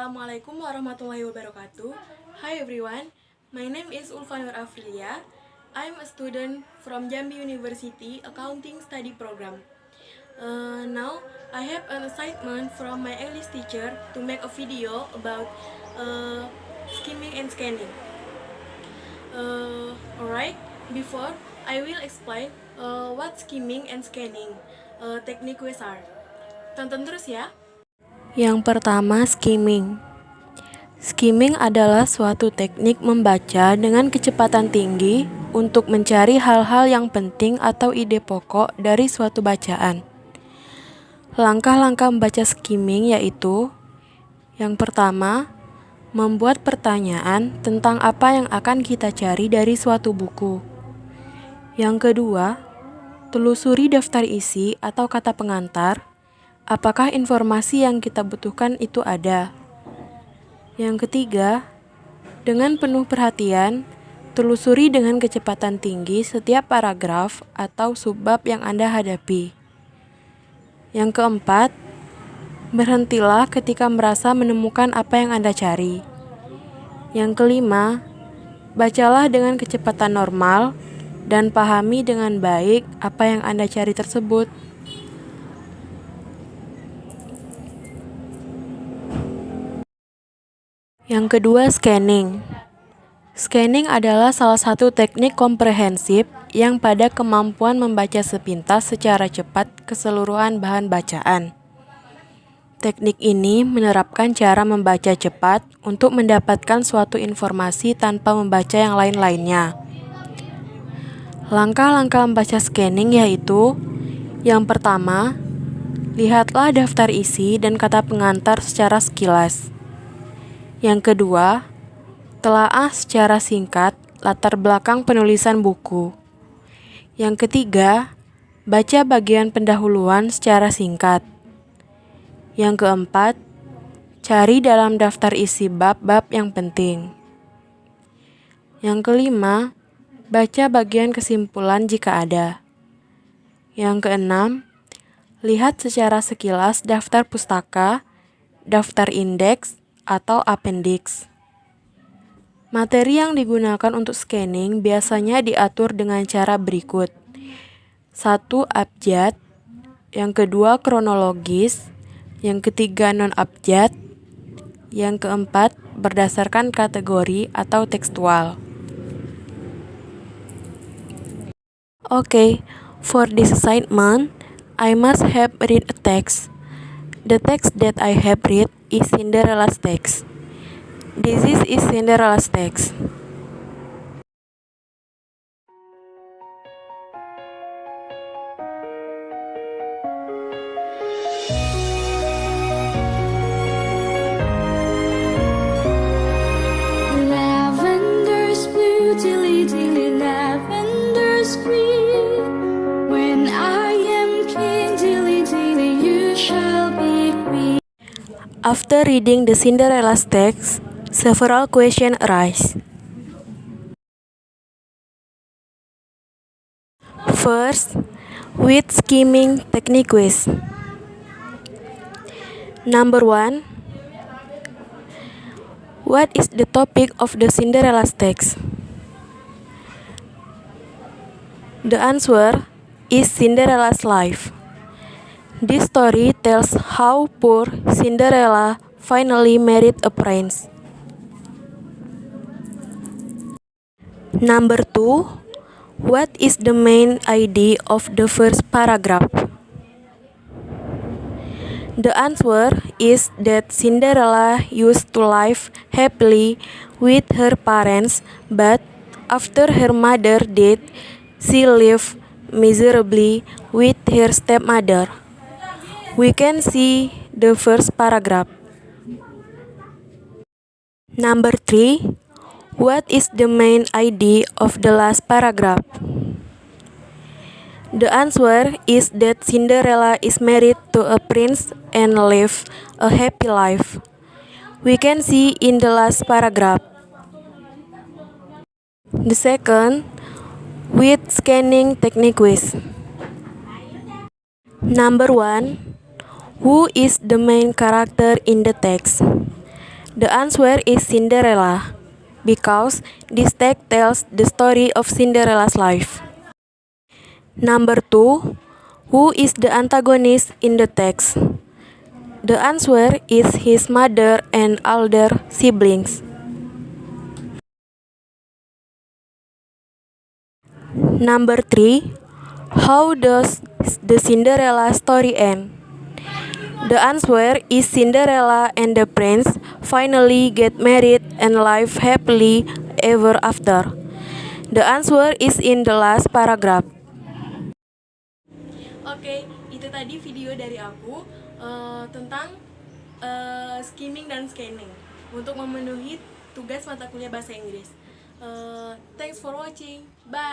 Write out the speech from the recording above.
Assalamualaikum warahmatullahi wabarakatuh. Hi everyone, my name is Ulfanur Afrilia. I'm a student from Jambi University Accounting Study Program. Now, I have an assignment from my English teacher to make a video about skimming and scanning. Alright, before I will explain what skimming and scanning technique are. Tonton terus ya. Yang pertama, skimming. Skimming adalah suatu teknik membaca dengan kecepatan tinggi untuk mencari hal-hal yang penting atau ide pokok dari suatu bacaan. Langkah-langkah membaca skimming yaitu: yang pertama, membuat pertanyaan tentang apa yang akan kita cari dari suatu buku. Yang kedua, telusuri daftar isi atau kata pengantar. Apakah informasi yang kita butuhkan itu ada? Yang ketiga, dengan penuh perhatian, telusuri dengan kecepatan tinggi setiap paragraf atau subbab yang Anda hadapi. Yang keempat, berhentilah ketika merasa menemukan apa yang Anda cari. Yang kelima, bacalah dengan kecepatan normal dan pahami dengan baik apa yang Anda cari tersebut. Yang kedua, scanning. Scanning adalah salah satu teknik komprehensif yang pada kemampuan membaca sepintas secara cepat keseluruhan bahan bacaan. Teknik ini menerapkan cara membaca cepat untuk mendapatkan suatu informasi tanpa membaca yang lain-lainnya. Langkah-langkah membaca scanning yaitu: yang pertama, lihatlah daftar isi dan kata pengantar secara sekilas. Yang kedua, telaah secara singkat latar belakang penulisan buku. Yang ketiga, baca bagian pendahuluan secara singkat. Yang keempat, cari dalam daftar isi bab-bab yang penting. Yang kelima, baca bagian kesimpulan jika ada. Yang keenam, lihat secara sekilas daftar pustaka, daftar indeks, atau appendix. Materi yang digunakan untuk scanning biasanya diatur dengan cara berikut. 1. Abjad. Yang kedua, kronologis. Yang ketiga, non-abjad. Yang keempat, berdasarkan kategori atau tekstual. Okay, for this assignment, I must have read a text. The text that I have read is Cinderella's text. This is Cinderella's text. Lavender's blue, dilly dilly, lavender's green. When I am king, dilly dilly, you shall be queen. After reading the Cinderella's text, several questions arise. First, which skimming technique is? Number 1. What is the topic of the Cinderella's text? The answer is Cinderella's life. This story tells how poor Cinderella finally married a prince. Number 2. What is the main idea of the first paragraph? The answer is that Cinderella used to live happily with her parents, but after her mother died, she lived miserably with her stepmother. We can see the first paragraph. Number 3. What is the main idea of the last paragraph? The answer is that Cinderella is married to a prince and live a happy life. We can see in the last paragraph. The second, with scanning technique quiz. Number 1. Who is the main character in the text? The answer is Cinderella, because this text tells the story of Cinderella's life. Number 2. Who is the antagonist in the text? The answer is his mother and older siblings. Number 3. How does the Cinderella story end? The answer is Cinderella and the prince finally get married and live happily ever after. The answer is in the last paragraph. Oke, itu tadi video dari aku tentang skimming dan scanning untuk memenuhi tugas mata kuliah bahasa Inggris. Thanks for watching. Bye.